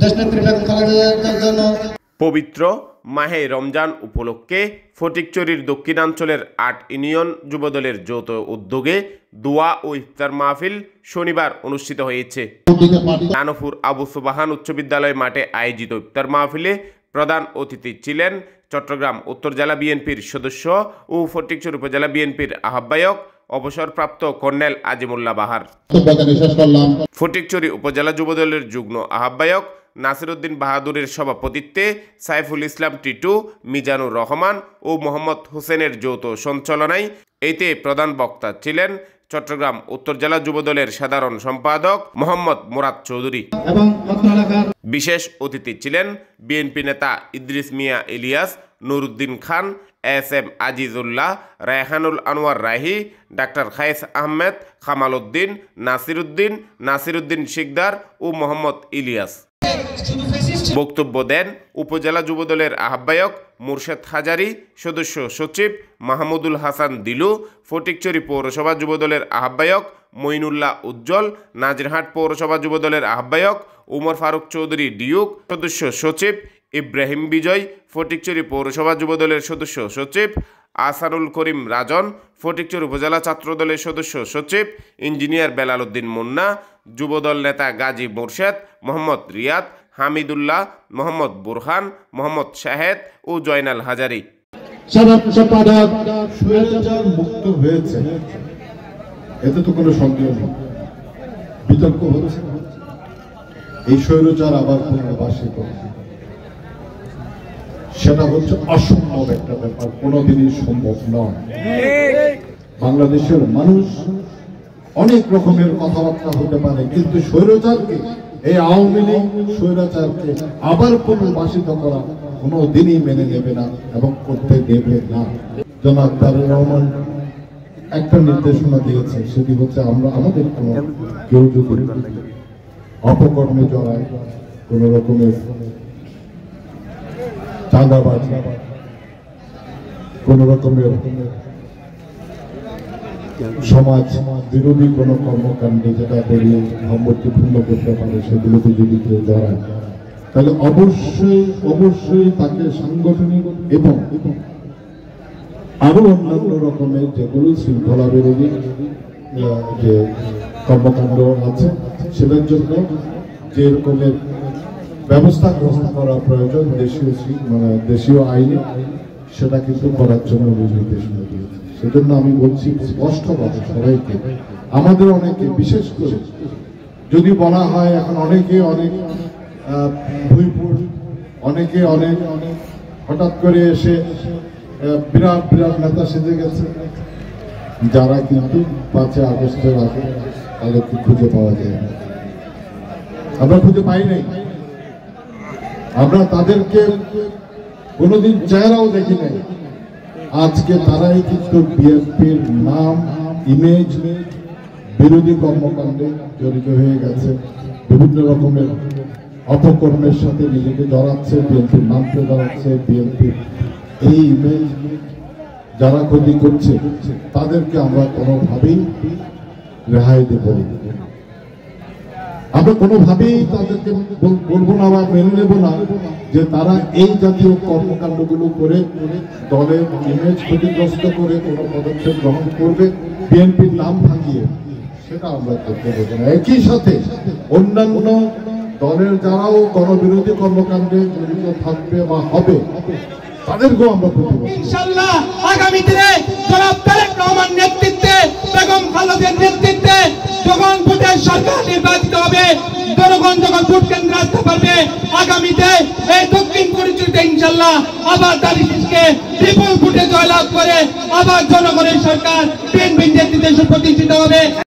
দেশনেত্রী বেগম খালেদা জিয়ার জন্য। পবিত্র মাহে রমজান উপলক্ষে ফটিকছড়ির দক্ষিণাঞ্চলের ৮ ইউনিয়ন যুবদলের যৌথ উদ্যোগে দোয়া ও ইফতার মাহফিল শনিবার অনুষ্ঠিত হয়েছে। নানপুর আবু সুবহান উচ্চ বিদ্যালয় মাঠে আয়োজিত ইফতার মাহফিলে প্রধান অতিথি ছিলেন চট্টগ্রাম উত্তর জেলা বিএনপির সদস্য ও ফটিকছড়ি উপজেলা বিএনপির আহ্বায়ক অবসরপ্রাপ্ত কর্নেল আজিমুল্লাহ বাহার। ফটিকছড়ি উপজেলা যুবদলের যুগ্ম আহ্বায়ক নাসিরউদ্দিন বাহাদুরের সভাপতিত্বে সাইফুল ইসলাম টিটু, মিজানুর রহমান ও মোহাম্মদ হোসেনের যৌথ সঞ্চালনায় এতে প্রধান বক্তা ছিলেন চট্টগ্রাম উত্তর জেলা যুবদলের সাধারণ সম্পাদক মোহাম্মদ মুরাদ চৌধুরী। বিশেষ অতিথি ছিলেন বিএনপি নেতা ইদ্রিস মিয়া ইলিয়াস, নুরুদ্দিন খান, এস.এম. আজিজুল্লাহ, রায়হানুল আনোয়ার রাহি, ডাক্তার খায়েস আহমেদ, কামাল উদ্দিন, নাসিরউদ্দিন শিকদার ও মোহাম্মদ ইলিয়াস। বক্তব্য দেন উপজেলা যুবদলের আহ্বায়ক মুর্শেদ হাজারি, সদস্য সচিব মাহমুদুল হাসান দিলু, ফটিকছড়ি পৌরসভা যুবদলের আহ্বায়ক মঈনুল্লাহ উজ্জ্বল, নাজিরহাট পৌরসভা যুবদলের আহ্বায়ক উমর ফারুক চৌধুরী ডিউক, সদস্য সচিব ইব্রাহিম বিজয়, ফটিকছড়ি পৌরসভা যুবদলের সদস্য সচিব আসানুল করিম রাজন, ফটিকছড়ি উপজেলা ছাত্রদলের সদস্য সচিব ইঞ্জিনিয়ার বেলাল উদ্দিন মুন্না, যুবদল নেতা গাজী মুর্শেদ, মোহাম্মদ রিয়াদ, হামিদুল্লাহ, মোহাম্মদ বুরহান, মোহাম্মদ শাহেদ ও জয়নাল হাজারি। মুক্ত হয়েছে, এতে তো কোনো সন্দেহ নেই। বিতর্ক হচ্ছে এই স্বৈরাচার আবার পুনর্বাসিত, সেটা হচ্ছে অসম্ভব একটা ব্যাপার, কোনোদিনই সম্ভব নয়। বাংলাদেশের মানুষ অনেক রকমের কথাবার্তা হতে পারে, কিন্তু স্বৈরাচারকে, এই আওয়ামী লীগ স্বৈরাচারকে আবার পুনর্বাসিত করা কোনোদিনই মেনে নেবে না এবং করতে দেবে না। জনাব তারেক রহমান একটা নির্দেশনা দিয়েছে, সেটি হচ্ছে আমরা আমাদের কেউ যদি অপকর্মে জড়ায়, কোন রকমের চাঁদাবাজি, কোন রকমের সমাজ বিরোধী কোন কর্মকাণ্ডে যেটা করিয়ে সম্পত্তিপূর্ণ করতে পারে, সেগুলোকে যদি কেউ জড়ায়, তাহলে অবশ্যই তাকে সাংগঠনিক এবং আরো অন্যান্য রকমের যেগুলো শৃঙ্খলা বিরোধী যে কর্মকাণ্ড আছে, সেটার জন্য যে রকমের ব্যবস্থা গ্রহণ করা প্রয়োজন দেশীয় আইনে, সেটা কিন্তু করার জন্য নির্দেশনা দিয়েছে। সেজন্য আমি বলছি স্পষ্ট কথা সবাইকে, আমাদের অনেকে, বিশেষ করে যদি বলা হয় এখন অনেকে অনেক ভুইপুর, অনেকে অনেক হঠাৎ করে এসে বিরাট নেতা সেজে গেছে, যারা কিন্তু 5 আগস্টের আগে তাদেরকে খুঁজে পাওয়া যায় না, আমরা খুঁজে পাই নাই, আমরা তাদেরকে কোনোদিন চেহারাও দেখি নাই। আজকে তারাই কিন্তু বিএনপির নাম, ইমেজ বিরোধী কর্মকাণ্ডে জড়িত হয়ে গেছে, বিভিন্ন রকমের অপকর্মের সাথে নিজেকে জড়াচ্ছে, বিএনপির নামকে জড়াচ্ছে, বিএনপির এই ইমেজ যারা ক্ষতি করছে তাদেরকে আমরা কোনোভাবেই রেহাই দেব, আমরা কোনোভাবেই তাদেরকে বলবো না বা মেনে নেব না যে তারা এই জাতীয় কর্মকাণ্ডগুলো করে দলের ইমেজ ক্ষতিগ্রস্ত করে কোনো পদক্ষেপ গ্রহণ করবে বিএনপির নাম ভাঙিয়ে, সেটা আমরা করতে দেব না। একই সাথে অন্যান্য দলের যারাও গণবিরোধী কর্মকাণ্ডে জড়িত থাকবে বা হবে, তাদেরকেও আমরা ইনশাআল্লাহ আগামী দিনে জনাব তারেক রহমান নেতৃত্বে, বেগম খালেদার নেতৃত্বে যখন ভোটের সরকার নির্বাচিত হবে, জনগণ যখন ভোট কেন্দ্রে আসতে পারবে, আগামীতে এই দক্ষিণ পরিচিতিতে ইনশাআল্লাহ আবার দাঁড়িয়ে বিপুল ভোটে জয়লাভ করে আবার জনগণের সরকার বিএনপি নেতৃত্বে প্রতিষ্ঠিত হবে।